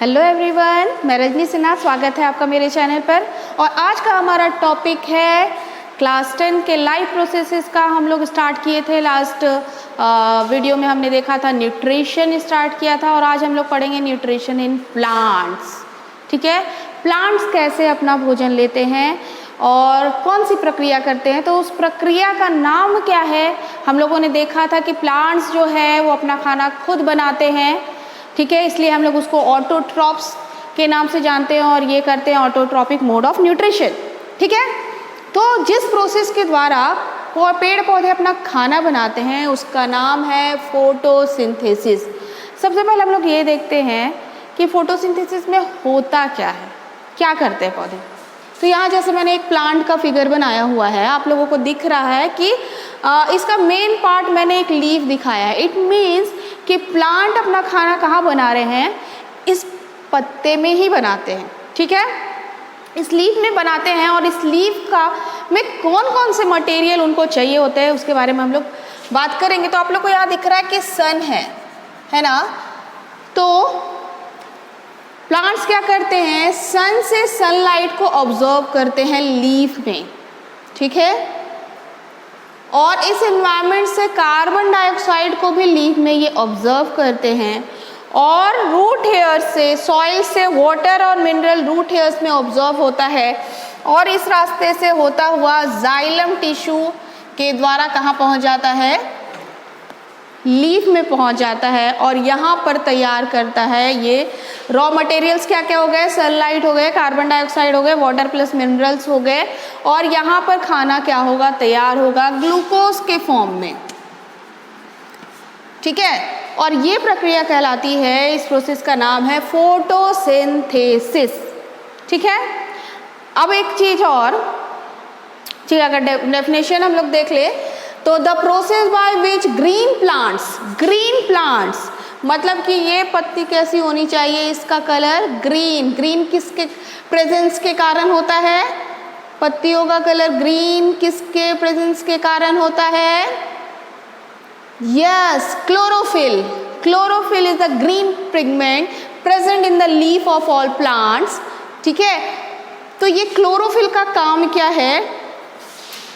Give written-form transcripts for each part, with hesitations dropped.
Hello everyone, मैं रजनी सिन्हा, स्वागत है आपका मेरे चैनल पर। और आज का हमारा टॉपिक है क्लास 10 के लाइफ प्रोसेसेस का। हम लोग स्टार्ट किए थे लास्ट वीडियो में, हमने देखा था न्यूट्रिशन स्टार्ट किया था, और आज हम लोग पढ़ेंगे न्यूट्रिशन इन प्लांट्स। ठीक है, प्लांट्स कैसे अपना भोजन लेते हैं और कौन सी प्रक्रिया करते हैं, तो उस प्रक्रिया का नाम क्या है। हम लोगों ने देखा था कि प्लांट्स जो है वो अपना खाना खुद बनाते हैं। ठीक है, इसलिए हम लोग उसको ऑटोट्रॉप्स के नाम से जानते हैं, और ये करते हैं ऑटोट्रॉपिक मोड ऑफ न्यूट्रिशन। ठीक है, तो जिस प्रोसेस के द्वारा वो पेड़ पौधे अपना खाना बनाते हैं उसका नाम है फोटोसिंथेसिस। सबसे पहले हम लोग ये देखते हैं कि फोटोसिंथेसिस में होता क्या है, क्या करते हैं पौधे। तो यहाँ जैसे मैंने एक प्लांट का फिगर बनाया हुआ है, आप लोगों को दिख रहा है कि इसका मेन पार्ट मैंने एक लीफ दिखाया है। इट मीन्स कि प्लांट अपना खाना कहाँ बना रहे हैं, इस पत्ते में ही बनाते हैं। ठीक है, इस लीफ में बनाते हैं, और इस लीफ का में कौन कौन से मटेरियल उनको चाहिए होते हैं उसके बारे में हम लोग बात करेंगे। तो आप लोग को यहाँ दिख रहा है कि सन है ना। तो प्लांट्स क्या करते हैं, सन से सनलाइट को ऑब्जर्व करते हैं लीफ में। ठीक है, और इस एनवायरनमेंट से कार्बन डाइऑक्साइड को भी लीफ में ये ऑब्जर्व करते हैं, और रूट हेयर से, सॉइल से वाटर और मिनरल रूट हेयर्स में ऑब्जर्व होता है, और इस रास्ते से होता हुआ जाइलम टिश्यू के द्वारा कहाँ पहुँच जाता है, लीफ में पहुंच जाता है, और यहाँ पर तैयार करता है ये रॉ मटेरियल्स। क्या क्या हो गए, सनलाइट हो गए, कार्बन डाइऑक्साइड हो गए, वाटर प्लस मिनरल्स हो गए, और यहाँ पर खाना क्या होगा, तैयार होगा ग्लूकोज के फॉर्म में। ठीक है, और ये प्रक्रिया कहलाती है, इस प्रोसेस का नाम है फोटोसिंथेसिस। ठीक है, अब एक चीज और, ठीक है, अगर डेफिनेशन हम लोग देख ले तो the process by which green plants मतलब कि ये पत्ती कैसी होनी चाहिए, इसका कलर ग्रीन। ग्रीन किसके प्रेजेंस के कारण होता है, पत्तियों का कलर ग्रीन किसके प्रेजेंस के कारण होता है, yes, chlorophyll. Chlorophyll is the green pigment present in the leaf of all plants. ठीक है, तो ये क्लोरोफिल का काम क्या है,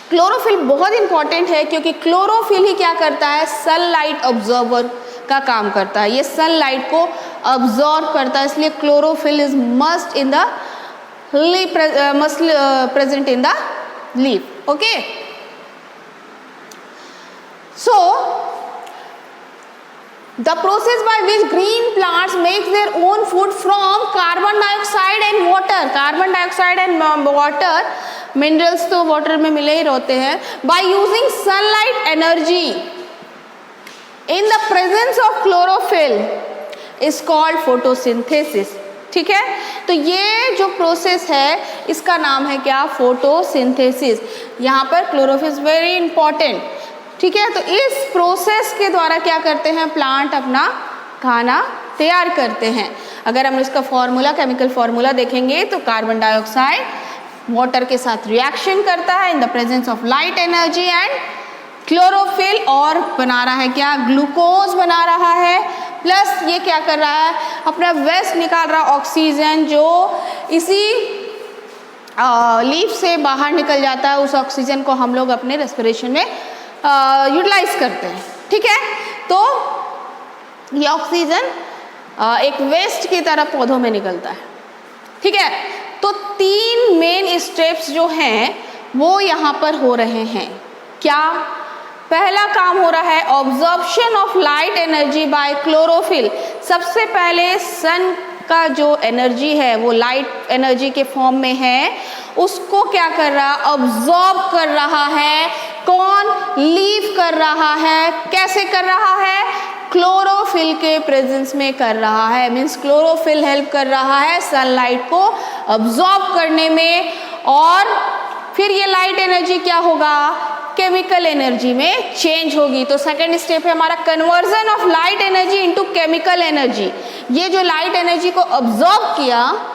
क्लोरोफिल बहुत इंपॉर्टेंट है, क्योंकि क्लोरोफिल ही क्या करता है, सनलाइट ऑब्जर्वर का काम करता है। ये सनलाइट को ऑब्जर्व करता है, इसलिए chlorophyll is must in the must present in the leaf. Okay, so the process by which green plants make their own food from carbon dioxide and water, carbon dioxide and water, minerals तो water में मिले ही रहते हैं, by using sunlight energy in the presence of chlorophyll is called photosynthesis। ठीक है, तो ये जो प्रोसेस है इसका नाम है क्या, फोटोसिंथेसिस। यहाँ पर क्लोरोफिल इज वेरी इंपॉर्टेंट। ठीक है, तो इस प्रोसेस के द्वारा क्या करते हैं, प्लांट अपना खाना तैयार करते हैं। अगर हम इसका फॉर्मूला, केमिकल फॉर्मूला देखेंगे तो कार्बन डाइऑक्साइड वाटर के साथ रिएक्शन करता है in the presence of light energy and chlorophyll, और बना रहा है क्या, ग्लूकोज बना रहा है। प्लस ये क्या कर रहा है, अपना वेस्ट निकाल रहा है, ऑक्सीजन, जो इसी लीफ से बाहर निकल जाता है। उस ऑक्सीजन को हम लोग अपने रेस्पिरेशन में यूटिलाइज करते हैं। ठीक है, तो ये ऑक्सीजन एक वेस्ट की तरह पौधों में निकलता है। ठीक है, तो 3 मेन स्टेप्स जो हैं वो यहाँ पर हो रहे हैं। क्या, पहला काम हो रहा है absorption of light energy by chlorophyll. सबसे पहले सन का जो एनर्जी है वो लाइट एनर्जी के फॉर्म में है, उसको क्या कर रहा है, ऑब्जॉर्ब कर रहा है। कौन, लीफ कर रहा है। कैसे कर रहा है, क्लोरोफिल के प्रेजेंस में कर रहा है। मीन्स क्लोरोफिल हेल्प कर रहा है सनलाइट को ऑब्जॉर्ब करने में, और फिर ये लाइट एनर्जी क्या होगा, केमिकल एनर्जी में चेंज होगी। तो सेकंड स्टेप है हमारा conversion of light energy into chemical energy. ये जो लाइट एनर्जी को ऑब्जॉर्ब किया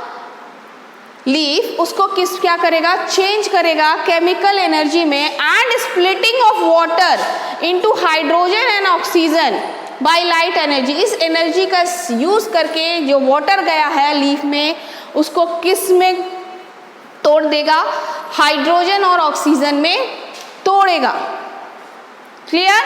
लीफ, उसको क्या करेगा, चेंज करेगा केमिकल एनर्जी में, and splitting of water into hydrogen and oxygen. By light energy. इस एनर्जी का यूज करके जो वाटर गया है लीफ में उसको किस में तोड़ देगा? हाइड्रोजन और ऑक्सीजन में तोड़ेगा। क्लियर?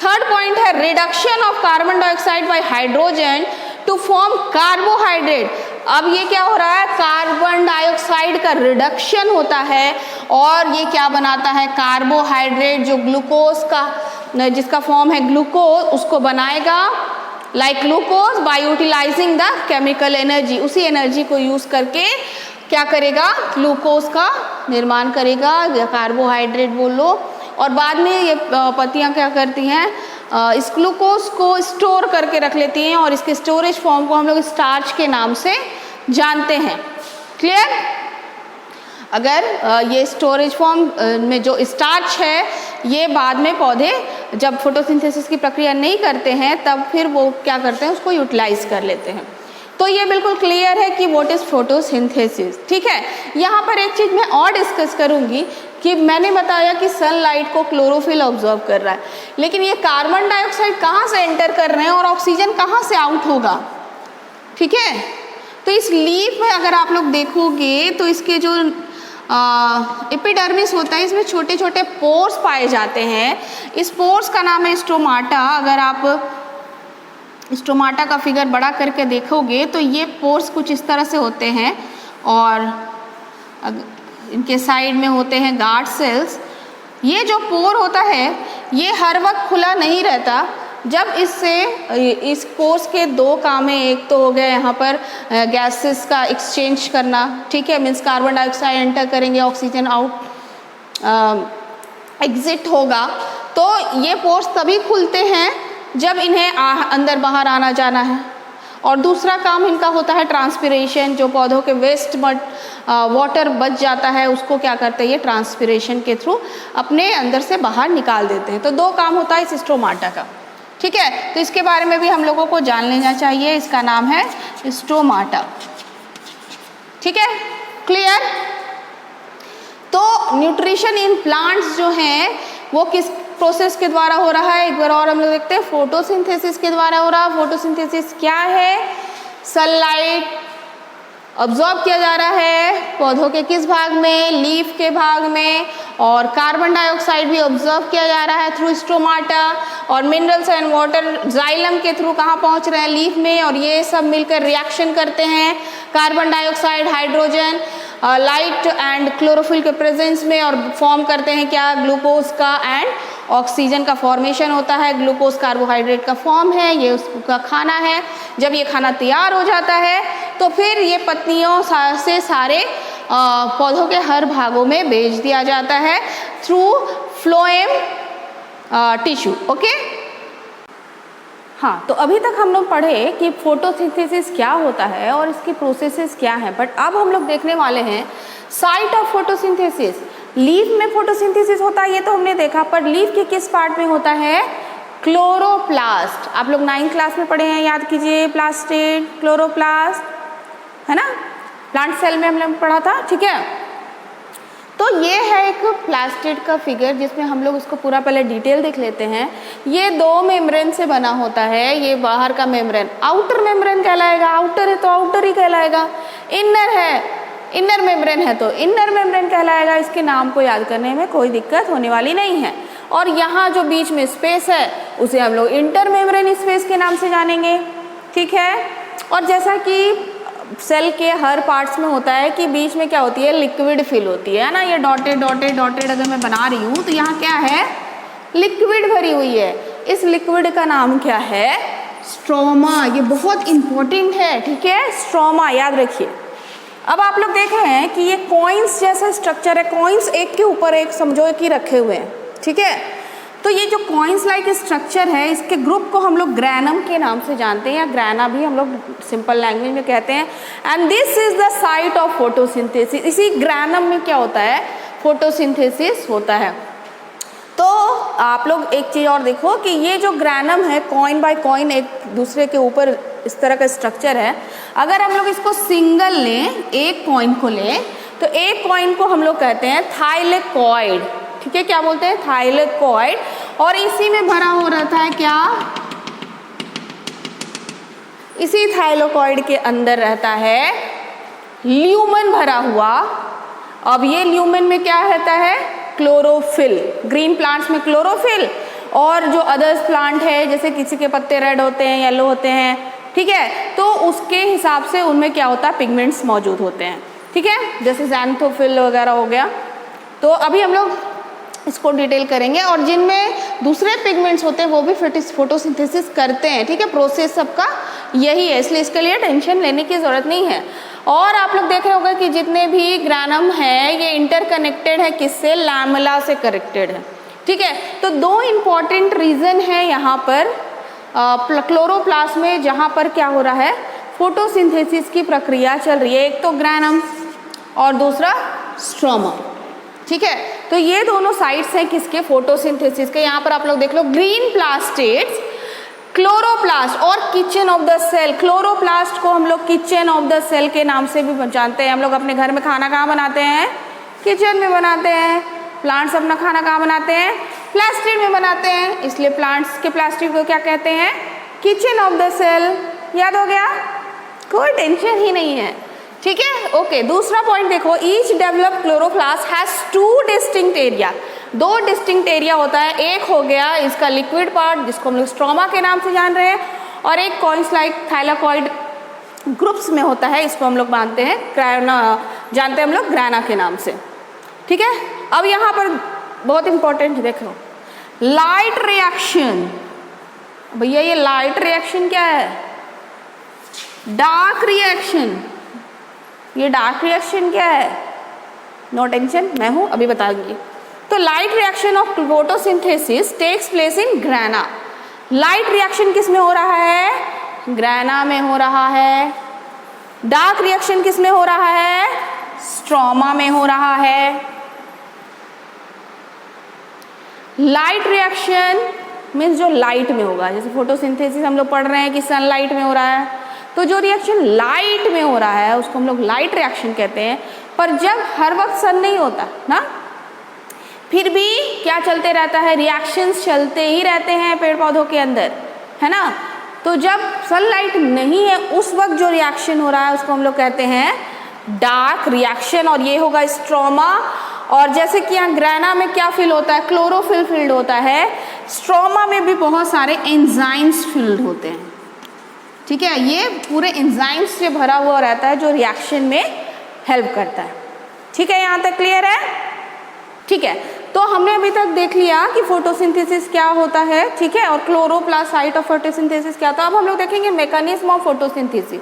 थर्ड पॉइंट है reduction of carbon dioxide by hydrogen to form carbohydrate. अब ये क्या हो रहा है? कार्बन डाइऑक्साइड का रिडक्शन होता है और ये क्या बनाता है? कार्बोहाइड्रेट, जो ग्लूकोज का जिसका फॉर्म है ग्लूकोज, उसको बनाएगा like glucose by utilising the chemical energy. उसी एनर्जी को यूज करके क्या करेगा? ग्लूकोज का निर्माण करेगा या कार्बोहाइड्रेट बोल लो। और बाद में ये पत्तियां क्या करती हैं? इस ग्लूकोज को स्टोर करके रख लेती हैं और इसके स्टोरेज फॉर्म को हम लोग स्टार्च के नाम से जानते हैं। क्लियर? अगर ये स्टोरेज फॉर्म में जो स्टार्च है ये बाद में पौधे जब फोटोसिंथेसिस की प्रक्रिया नहीं करते हैं तब फिर वो क्या करते हैं? उसको यूटिलाइज कर लेते हैं। तो ये बिल्कुल क्लियर है कि व्हाट इज फोटोसिंथेसिस। ठीक है, यहाँ पर एक चीज़ मैं और डिस्कस करूँगी कि मैंने बताया कि सनलाइट को क्लोरोफिल ऑब्जर्व कर रहा है, लेकिन ये कार्बन डाइऑक्साइड कहाँ से एंटर कर रहे हैं और ऑक्सीजन कहाँ से आउट होगा? ठीक है, तो इस लीफ में अगर आप लोग देखोगे तो इसके जो एपिडर्मिस होता है इसमें छोटे छोटे पोर्स पाए जाते हैं। इस पोर्स का नाम है स्टोमाटा। अगर आप स्टोमाटा का फिगर बड़ा करके देखोगे तो ये पोर्स कुछ इस तरह से होते हैं और इनके साइड में होते हैं गार्ड सेल्स। ये जो पोर होता है ये हर वक्त खुला नहीं रहता। जब इस पोर्स के दो काम है, एक तो हो गया यहाँ पर गैसेस का एक्सचेंज करना, ठीक है, मीन्स कार्बन डाइऑक्साइड एंटर करेंगे, ऑक्सीजन आउट एग्जिट होगा। तो ये पोर्स तभी खुलते हैं जब इन्हें अंदर बाहर आना जाना है। और दूसरा काम इनका होता है ट्रांसपिरेशन। जो पौधों के वेस्ट वाटर बच जाता है उसको क्या करते हैं? ये ट्रांसपिरेशन के थ्रू अपने अंदर से बाहर निकाल देते हैं। तो दो काम होता है इस स्टोमाटा का। ठीक है, तो इसके बारे में भी हम लोगों को जान लेना चाहिए। इसका नाम है स्टोमाटा। ठीक है, क्लियर? तो न्यूट्रिशन इन प्लांट्स जो हैं वो किस प्रोसेस के द्वारा हो रहा है? एक बार और हम लोग देखते हैं, फोटोसिंथेसिस के द्वारा हो रहा है। फोटोसिंथेसिस क्या है? सनलाइट ऑब्जॉर्ब किया जा रहा है पौधों के किस भाग में? लीफ के भाग में। और कार्बन डाइऑक्साइड भी ऑब्जर्व किया जा रहा है थ्रू स्टोमाटा। और मिनरल्स एंड वाटर जाइलम के थ्रू कहाँ पहुँच रहे हैं? लीफ में। और ये सब मिलकर रिएक्शन करते हैं carbon dioxide, hydrogen, light and chlorophyll के प्रेजेंस में और फॉर्म करते हैं क्या? ग्लूकोज का एंड ऑक्सीजन का फॉर्मेशन होता है। ग्लूकोज कार्बोहाइड्रेट का फॉर्म है, ये उसका खाना है। जब ये खाना तैयार हो जाता है तो फिर ये पत्तियों से सारे पौधों के हर भागों में भेज दिया जाता है थ्रू फ्लोएम टिश्यू। ओके, हाँ, तो अभी तक हम लोग पढ़े कि फोटोसिंथेसिस क्या होता है और इसकी प्रोसेसेस क्या है। बट अब हम लोग देखने वाले हैं साइट ऑफ फोटोसिंथेसिस। लीफ में फोटोसिंथेसिस होता है ये तो हमने देखा, पर लीफ के किस पार्ट में होता है? क्लोरोप्लास्ट। आप लोग 9th क्लास में पढ़े हैं, याद कीजिए, प्लास्टिड, क्लोरोप्लास्ट, है ना, प्लांट सेल में हमने पढ़ा था। ठीक है, तो ये है एक प्लास्टिड का फिगर जिसमें हम लोग इसको पूरा पहले डिटेल देख लेते हैं। ये दो मेम्ब्रेन से बना होता है। ये बाहर का मेम्ब्रेन आउटर मेम्ब्रेन कहलाएगा, आउटर है तो आउटर ही कहलाएगा। इनर है, इनर मेम्ब्रेन है तो इनर मेम्ब्रेन कहलाएगा। इसके नाम को याद करने में कोई दिक्कत होने वाली नहीं है। और यहाँ जो बीच में स्पेस है उसे हम लोग इंटर मेम्ब्रेन स्पेस के नाम से जानेंगे। ठीक है, और जैसा कि सेल के हर पार्ट्स में होता है कि बीच में क्या होती है? लिक्विड फिल होती है ना। ये डॉटेड डॉटेड डॉटेड अगर मैं बना रही हूँ तो यहाँ क्या है? लिक्विड भरी हुई है। इस लिक्विड का नाम क्या है? स्ट्रोमा। ये बहुत इंपॉर्टेंट है। ठीक है, स्ट्रोमा याद रखिए। अब आप लोग देख रहे हैं कि ये कॉइन्स जैसा स्ट्रक्चर है। कॉइन्स एक के ऊपर एक समझो कि रखे हुए हैं। ठीक है, तो ये जो कॉइन्स लाइक स्ट्रक्चर है इसके ग्रुप को हम लोग ग्रैनम के नाम से जानते हैं, या ग्रैना भी हम लोग सिंपल लैंग्वेज में कहते हैं। And this is the site of photosynthesis. इसी ग्रैनम में क्या होता है? फोटोसिंथेसिस होता है। तो आप लोग एक चीज़ और देखो कि ये जो ग्रैनम है, कॉइन बाय कॉइन एक दूसरे के ऊपर इस तरह का स्ट्रक्चर है। अगर हम लोग इसको सिंगल लें, एक कॉइन को लें, तो एक कॉइन को हम लोग कहते हैं थाइलेकॉइड। ठीक है, क्या बोलते हैं? थाइलेकॉइड। और इसी में भरा हो रहता है क्या? इसी थाइलाकॉइड के अंदर रहता है ल्यूमेन भरा हुआ। अब ये ल्यूमेन में क्या रहता है? क्लोरोफिल। ग्रीन प्लांट्स में क्लोरोफिल, और जो अदर्स प्लांट है जैसे किसी के पत्ते रेड होते हैं, येलो होते हैं, ठीक है, तो उसके हिसाब से उनमें क्या होता है? पिगमेंट्स मौजूद होते हैं, ठीक है, जैसे ज़ैंथोफिल वगैरह हो गया। तो अभी हम लोग इसको डिटेल करेंगे, और जिनमें दूसरे पिगमेंट्स होते हैं वो भी फोटोसिंथेसिस करते हैं, ठीक है। प्रोसेस सबका यही है, इसलिए इसके लिए टेंशन लेने की ज़रूरत नहीं है। और आप लोग देख रहे होंगे कि जितने भी ग्रैनम है ये इंटरकनेक्टेड है, किससे? लैमेला से कनेक्टेड है, ठीक है। तो दो इम्पॉर्टेंट रीज़न है यहाँ पर क्लोरोप्लास्ट में, जहाँ पर क्या हो रहा है? फोटोसिंथेसिस की प्रक्रिया चल रही है। एक तो ग्रैनम और दूसरा स्ट्रोमा, ठीक है। तो ये दोनों साइट्स हैं किसके? फोटोसिंथेसिस के। यहाँ पर आप लोग देख लो, ग्रीन प्लास्टेट्स, क्लोरोप्लास्ट और kitchen of the cell. Chloroplast को हम लोग किचन ऑफ द सेल के नाम से भी जानते हैं। हम लोग अपने घर में खाना कहाँ बनाते हैं? किचन में बनाते हैं। प्लांट्स अपना खाना कहाँ बनाते हैं? प्लास्टिक में बनाते हैं, इसलिए प्लांट्स के प्लास्टिक को क्या कहते हैं? Kitchen of the cell. याद हो गया? कोई टेंशन ही नहीं है, ठीक है, ओके। दूसरा पॉइंट देखो, each developed chloroplast has two distinct area. दो डिस्टिंक्ट एरिया होता है, एक हो गया इसका लिक्विड पार्ट जिसको हम लोग स्ट्रोमा के नाम से जान रहे हैं, और एक कॉइन्स लाइक थाइलाकॉइड ग्रुप्स में होता है, इसको हम लोग जानते हैं हम लोग ग्रैना के नाम से, ठीक है। अब यहाँ पर बहुत इंपॉर्टेंट देखो, लाइट रिएक्शन। भैया ये लाइट रिएक्शन क्या है? Dark reaction. ये डार्क रिएक्शन क्या है? नो टेंशन, मैं हूँ, अभी बताऊंगी। तो light reaction of photosynthesis takes place in grana. Light reaction किस में हो रहा है? ग्रैना में हो रहा है। डार्क रिएक्शन किस में हो रहा है? स्ट्रोमा में हो रहा है। लाइट रिएक्शन मीन्स जो लाइट में होगा, जैसे फोटोसिंथेसिस हम लोग पढ़ रहे हैं कि सनलाइट में हो रहा है, तो जो रिएक्शन लाइट में हो रहा है उसको हम लोग लाइट रिएक्शन कहते हैं। पर जब हर वक्त सन नहीं होता ना, फिर भी क्या चलते रहता है? रिएक्शंस चलते ही रहते हैं पेड़ पौधों के अंदर, है ना। तो जब सनलाइट नहीं है उस वक्त जो रिएक्शन हो रहा है उसको हम लोग कहते हैं डार्क रिएक्शन, और ये होगा स्ट्रोमा। और जैसे कि यहाँ ग्रैना में क्या फिल होता है? क्लोरोफिल फिल्ड होता है। स्ट्रोमा में भी बहुत सारे एंजाइम्स फिल्ड होते हैं, ठीक है। ये पूरे एंजाइम्स से भरा हुआ रहता है जो रिएक्शन में हेल्प करता है, ठीक है। यहाँ तक क्लियर है? ठीक है, तो हमने अभी तक देख लिया कि फोटोसिंथेसिस क्या होता है, ठीक है, और क्लोरोप्लास्ट साइट ऑफ फोटोसिंथेसिस क्या होता है। अब हम लोग देखेंगे mechanism of photosynthesis.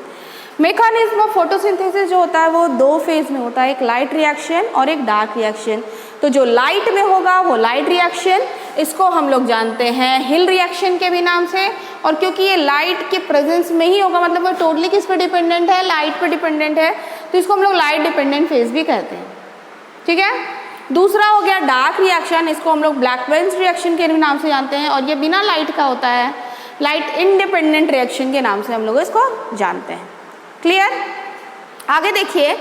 Mechanism of photosynthesis जो होता है वो दो फेज में होता है, एक लाइट रिएक्शन और एक डार्क रिएक्शन। तो जो लाइट में होगा वो लाइट रिएक्शन, इसको हम लोग जानते हैं हिल रिएक्शन के भी नाम से। और क्योंकि ये लाइट के प्रेजेंस में ही होगा, मतलब वो टोटली किस पे डिपेंडेंट है? लाइट पे डिपेंडेंट है, तो इसको हम लोग लाइट डिपेंडेंट फेज भी कहते हैं, ठीक है। दूसरा हो गया डार्क रिएक्शन, इसको हम लोग ब्लैकबेंस रिएक्शन के भी नाम से जानते हैं, और ये बिना लाइट का होता है, लाइट इंडिपेंडेंट रिएक्शन के नाम से हम लोग इसको जानते हैं। क्लियर? आगे देखिए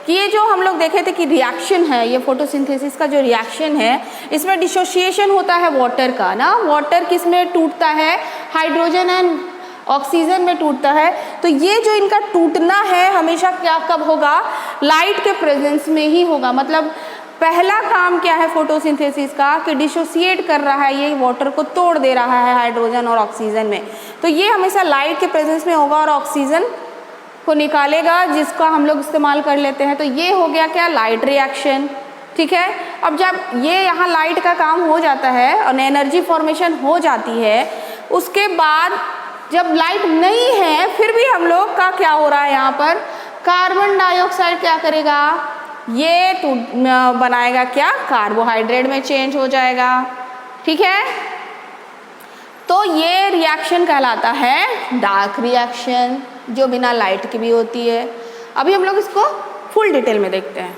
कि ये जो हम लोग देखे थे कि रिएक्शन है, ये फोटोसिंथेसिस का जो रिएक्शन है, इसमें डिसोसिएशन होता है वाटर का ना। वाटर किस में टूटता है? हाइड्रोजन एंड ऑक्सीजन में टूटता है। तो ये जो इनका टूटना है हमेशा क्या कब होगा? लाइट के प्रेजेंस में ही होगा। मतलब पहला काम क्या है फोटोसिंथेसिस का? कि डिसोसिएट कर रहा है, ये वाटर को तोड़ दे रहा है हाइड्रोजन और ऑक्सीजन में। तो ये हमेशा लाइट के प्रेजेंस में होगा और ऑक्सीजन को निकालेगा, जिसका हम लोग इस्तेमाल कर लेते हैं। तो ये हो गया क्या? लाइट रिएक्शन, ठीक है। अब जब ये यहाँ लाइट का काम हो जाता है और एनर्जी फॉर्मेशन हो जाती है, उसके बाद जब लाइट नहीं है फिर भी हम लोग का क्या हो रहा है? यहाँ पर कार्बन डाइऑक्साइड क्या करेगा? ये बनाएगा क्या? कार्बोहाइड्रेट में चेंज हो जाएगा, ठीक है। तो ये रिएक्शन कहलाता है डार्क रिएक्शन, जो बिना लाइट की भी होती है। अभी हम लोग इसको फुल डिटेल में देखते हैं,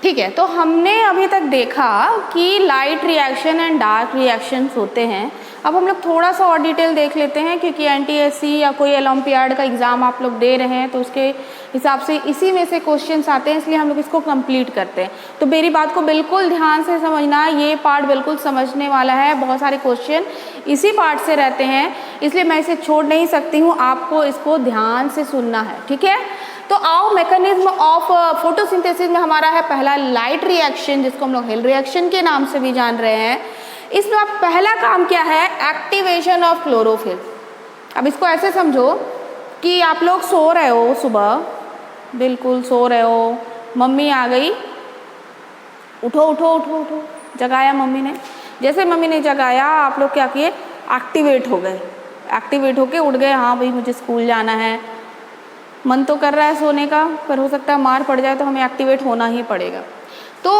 ठीक है। तो हमने अभी तक देखा कि light reaction and dark reactions होते हैं। अब हम लोग थोड़ा सा और डिटेल देख लेते हैं, क्योंकि NTSC या कोई ओलंपियाड का एग्ज़ाम आप लोग दे रहे हैं तो उसके हिसाब से इसी में से क्वेश्चंस आते हैं, इसलिए हम लोग इसको कंप्लीट करते हैं। तो मेरी बात को बिल्कुल ध्यान से समझना, ये पार्ट बिल्कुल समझने वाला है, बहुत सारे क्वेश्चन इसी पार्ट से रहते हैं, इसलिए मैं इसे छोड़ नहीं सकती हूँ, आपको इसको ध्यान से सुनना है, ठीक है। तो आओ, मैकेनिज्म ऑफ फोटोसिंथेसिस में हमारा है पहला लाइट रिएक्शन, जिसको हम लोग हिल रिएक्शन के नाम से भी जान रहे हैं। इसमें आप पहला काम क्या है, एक्टिवेशन ऑफ क्लोरोफिल। अब इसको ऐसे समझो कि आप लोग सो रहे हो, सुबह बिल्कुल सो रहे हो, मम्मी आ गई, उठो उठो उठो उठो, जगाया मम्मी ने। जैसे मम्मी ने जगाया, आप लोग क्या किए, एक्टिवेट हो गए, एक्टिवेट होके उठ गए, हाँ भाई मुझे स्कूल जाना है। मन तो कर रहा है सोने का, पर हो सकता है मार पड़ जाए तो हमें एक्टिवेट होना ही पड़ेगा। तो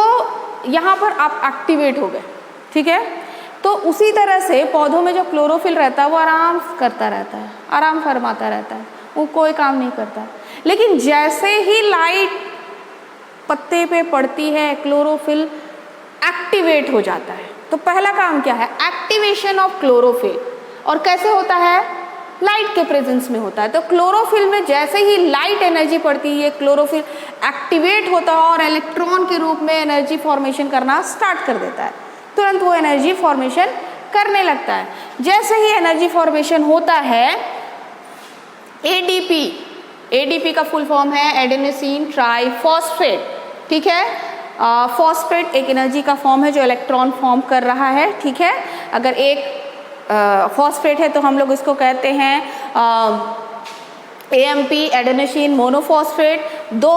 यहाँ पर आप एक्टिवेट हो गए, ठीक है। तो उसी तरह से पौधों में जो क्लोरोफिल रहता है वो आराम करता रहता है, आराम फरमाता रहता है, वो कोई काम नहीं करता। लेकिन जैसे ही लाइट पत्ते पे पड़ती है, क्लोरोफिल एक्टिवेट हो जाता है। तो पहला काम क्या है, एक्टिवेशन ऑफ क्लोरोफिल। और कैसे होता है, लाइट के प्रेजेंस में होता है। तो क्लोरोफिल में जैसे ही लाइट एनर्जी पड़ती है, क्लोरोफिल एक्टिवेट होता है और इलेक्ट्रॉन के रूप में एनर्जी फॉर्मेशन करना स्टार्ट कर देता है। तुरंत वो एनर्जी फॉर्मेशन करने लगता है। जैसे ही एनर्जी फॉर्मेशन होता है, एडीपी, एडीपी का फुल फॉर्म है एडेनोसिन ट्राइफॉस्फेट, ठीक है। फॉस्फेट एक एनर्जी का फॉर्म है जो इलेक्ट्रॉन फॉर्म कर रहा है, ठीक है। अगर एक फॉस्फेट है तो हम लोग इसको कहते हैं एएमपी, एडेनोसिन मोनोफॉस्फेट। दो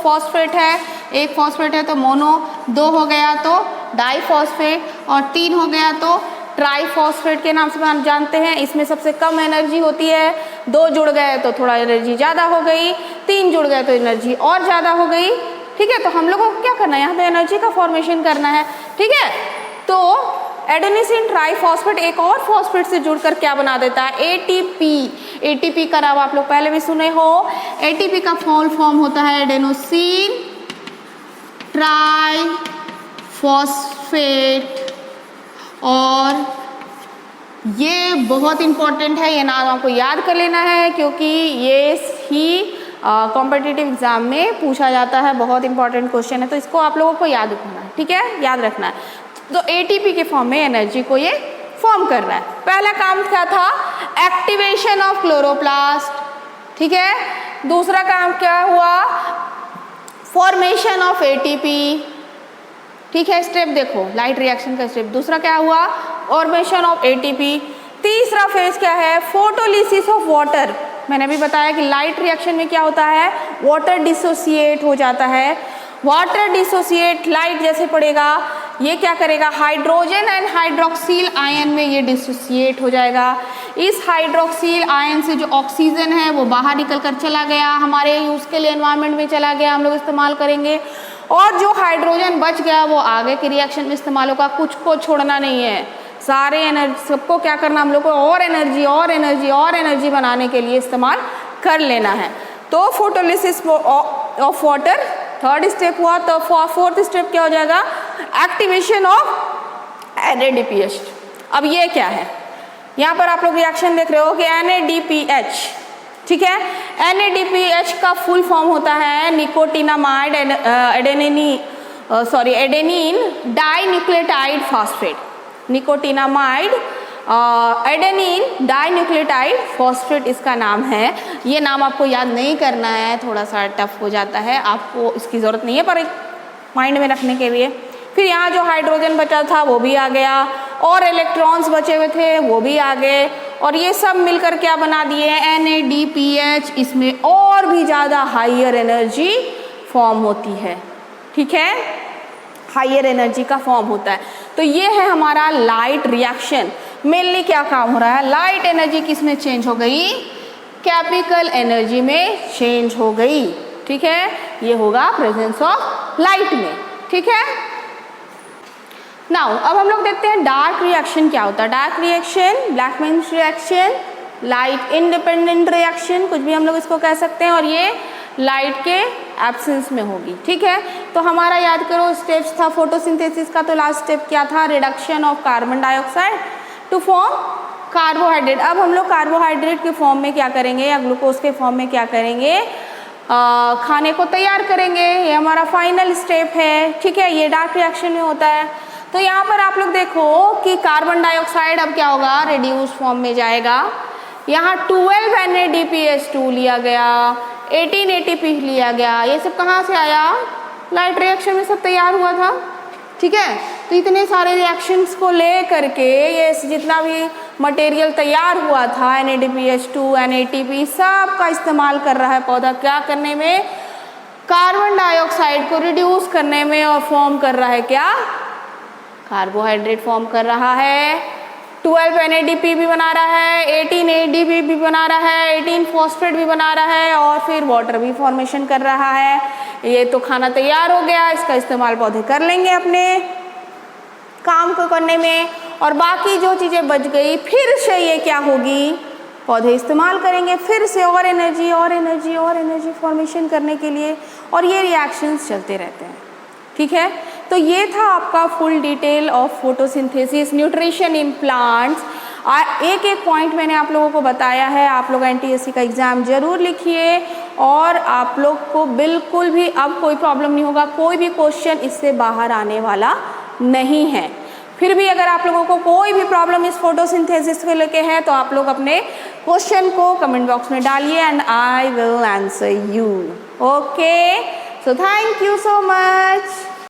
फॉस्फेट है, एक फॉस्फेट है तो मोनो, दो हो गया तो डाइफॉस्फेट, और तीन हो गया तो ट्राइफॉस्फेट के नाम से हम जानते हैं। इसमें सबसे कम एनर्जी होती है, दो जुड़ गए तो थोड़ा एनर्जी ज़्यादा हो गई, तीन जुड़ गए तो एनर्जी और ज़्यादा हो गई, ठीक है। तो हम लोगों को क्या करना है, यहाँ पे एनर्जी का फॉर्मेशन करना है, ठीक है। तो एडेनोसिन ट्राइफॉस्फेट एक और फॉस्फेट से जुड़कर क्या बना देता है, एटीपी। एटीपी का नाम आप लोग पहले भी सुने हो। एटीपी का फुल फॉर्म होता है एडेनोसिन ट्राइफॉस्फेट, और ये बहुत इंपॉर्टेंट है, ये नाम आपको याद कर लेना है, क्योंकि ये ही कॉम्पिटिटिव एग्जाम में पूछा जाता है, बहुत इंपॉर्टेंट क्वेश्चन है। तो इसको आप लोगों को याद रखना है, ठीक है, याद रखना है। तो एटीपी के फॉर्म में एनर्जी को ये फॉर्म कर रहा है। पहला काम क्या था, एक्टिवेशन ऑफ क्लोरोप्लास्ट, ठीक है। दूसरा काम क्या हुआ, फॉर्मेशन ऑफ एटीपी, ठीक है। स्टेप देखो, लाइट रिएक्शन का स्टेप। दूसरा क्या हुआ, फॉर्मेशन ऑफ एटीपी। तीसरा फेज क्या है, फोटोलिसिस ऑफ वाटर। मैंने अभी बताया कि लाइट रिएक्शन में क्या होता है, वाटर डिसोसिएट हो जाता है। वाटर डिसोसिएट, लाइट जैसे पड़ेगा ये क्या करेगा, हाइड्रोजन एंड हाइड्रोक्सिल आयन में ये डिसोसिएट हो जाएगा। इस हाइड्रोक्सिल आयन से जो ऑक्सीजन है वो बाहर निकल कर चला गया, हमारे यूज़ के लिए एनवायरनमेंट में चला गया, हम लोग इस्तेमाल करेंगे। और जो हाइड्रोजन बच गया वो आगे के रिएक्शन में इस्तेमाल होगा, कुछ को छोड़ना नहीं है, सारे एनर्जी सबको क्या करना, हम लोग को और एनर्जी और एनर्जी और एनर्जी बनाने के लिए इस्तेमाल कर लेना है। तो photolysis of water third step हुआ। तो फोर्थ स्टेप क्या हो जाएगा, एक्टिवेशन ऑफ NADPH। अब ये क्या है, यहाँ पर आप लोग रिएक्शन देख रहे हो कि NADPH, ठीक है। NADPH का फुल फॉर्म होता है nicotinamide adenine dinucleotide phosphate. Nicotinamide adenine dinucleotide phosphate इसका नाम है। ये नाम आपको याद नहीं करना है, थोड़ा सा टफ हो जाता है, आपको इसकी ज़रूरत नहीं है, पर माइंड में रखने के लिए। फिर यहाँ जो हाइड्रोजन बचा था वो भी आ गया, और इलेक्ट्रॉन्स बचे हुए थे वो भी आ गए, और ये सब मिलकर क्या बना दिए, NADPH। इसमें और भी ज़्यादा हाइयर एनर्जी फॉर्म होती है, ठीक है, हाइयर एनर्जी का फॉर्म होता है। तो ये है हमारा लाइट रिएक्शन। मेनली क्या काम हो रहा है, लाइट एनर्जी किस में चेंज हो गई, केमिकल एनर्जी में चेंज हो गई, ठीक है। ये होगा प्रेजेंस ऑफ लाइट में, ठीक है। नाउ अब हम लोग देखते हैं डार्क रिएक्शन क्या होता है। Dark reaction, Blackman's reaction, light independent reaction, कुछ भी हम लोग इसको कह सकते हैं, और ये लाइट के एब्सेंस में होगी, ठीक है। तो हमारा याद करो स्टेप्स था फोटोसिंथेसिस का। तो लास्ट स्टेप क्या था, reduction of carbon dioxide to form carbohydrate. अब हम लोग कार्बोहाइड्रेट के फॉर्म में क्या करेंगे, या ग्लूकोज के फॉर्म में क्या करेंगे, खाने को तैयार करेंगे। ये हमारा फाइनल स्टेप है, ठीक है, ये डार्क रिएक्शन में होता है। तो यहाँ पर आप लोग देखो कि कार्बन डाइऑक्साइड अब क्या होगा, रिड्यूस फॉर्म में जाएगा। यहाँ 12 NADPH2 लिया गया, 18 ATP लिया गया। ये सब कहाँ से आया, लाइट रिएक्शन में सब तैयार हुआ था, ठीक है। तो इतने सारे रिएक्शंस को ले करके ये जितना भी मटेरियल तैयार हुआ था NADPH2 NADP सब का इस्तेमाल कर रहा है पौधा, क्या करने में, कार्बन डाइऑक्साइड को रिड्यूस करने में, और फॉर्म कर रहा है क्या, कार्बोहाइड्रेट फॉर्म कर रहा है। 12 NADP भी बना रहा है, 18 ADP भी बना रहा है, 18 फॉस्फेट भी बना रहा है, और फिर वाटर भी फॉर्मेशन कर रहा है। ये तो खाना तैयार हो गया, इसका इस्तेमाल पौधे कर लेंगे अपने काम को करने में, और बाकी जो चीज़ें बच गई फिर से ये क्या होगी, पौधे इस्तेमाल करेंगे फिर से और एनर्जी और एनर्जी और एनर्जी फॉर्मेशन करने के लिए, और ये रिएक्शंस चलते रहते हैं, ठीक है। तो ये था आपका full detail of photosynthesis nutrition in plants. एक एक पॉइंट मैंने आप लोगों को बताया है। आप लोग NTSC का एग्ज़ाम ज़रूर लिखिए, और आप लोग को बिल्कुल भी अब कोई प्रॉब्लम नहीं होगा, कोई भी क्वेश्चन इससे बाहर आने वाला नहीं है। फिर भी अगर आप लोगों को कोई भी प्रॉब्लम इस फोटोसिंथेसिस को लेके है तो आप लोग अपने क्वेश्चन को कमेंट बॉक्स में डालिए, and I will answer you. Okay, so thank you so much.